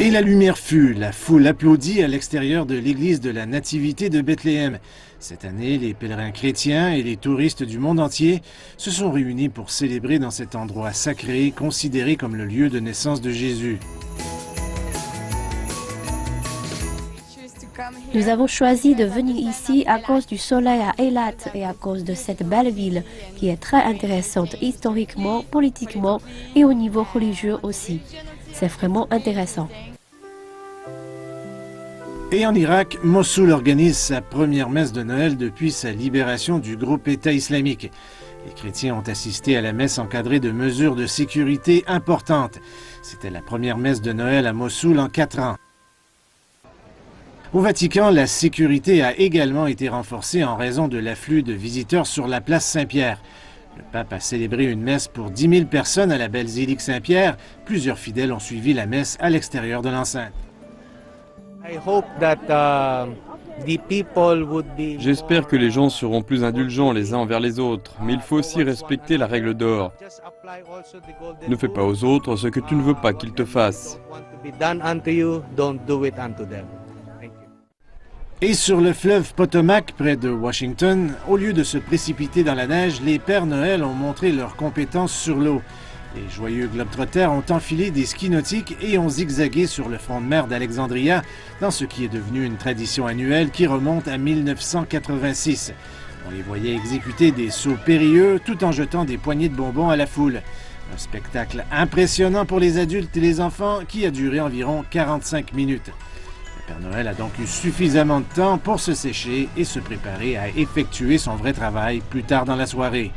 Et la lumière fut, la foule applaudit à l'extérieur de l'église de la Nativité de Bethléem. Cette année, les pèlerins chrétiens et les touristes du monde entier se sont réunis pour célébrer dans cet endroit sacré, considéré comme le lieu de naissance de Jésus. Nous avons choisi de venir ici à cause du soleil à Eilat et à cause de cette belle ville qui est très intéressante historiquement, politiquement et au niveau religieux aussi. C'est vraiment intéressant. Et en Irak, Mossoul organise sa première messe de Noël depuis sa libération du groupe État islamique. Les chrétiens ont assisté à la messe encadrée de mesures de sécurité importantes. C'était la première messe de Noël à Mossoul en 4 ans. Au Vatican, la sécurité a également été renforcée en raison de l'afflux de visiteurs sur la place Saint-Pierre. Le pape a célébré une messe pour 10 000 personnes à la basilique Saint-Pierre. Plusieurs fidèles ont suivi la messe à l'extérieur de l'enceinte. J'espère que les gens seront plus indulgents les uns envers les autres, mais il faut aussi respecter la règle d'or. Ne fais pas aux autres ce que tu ne veux pas qu'ils te fassent. Et sur le fleuve Potomac, près de Washington, au lieu de se précipiter dans la neige, les Pères Noël ont montré leurs compétences sur l'eau. Les joyeux globetrotters ont enfilé des skis nautiques et ont zigzagué sur le front de mer d'Alexandria, dans ce qui est devenu une tradition annuelle qui remonte à 1986. On les voyait exécuter des sauts périlleux tout en jetant des poignées de bonbons à la foule. Un spectacle impressionnant pour les adultes et les enfants qui a duré environ 45 minutes. Le Père Noël a donc eu suffisamment de temps pour se sécher et se préparer à effectuer son vrai travail plus tard dans la soirée.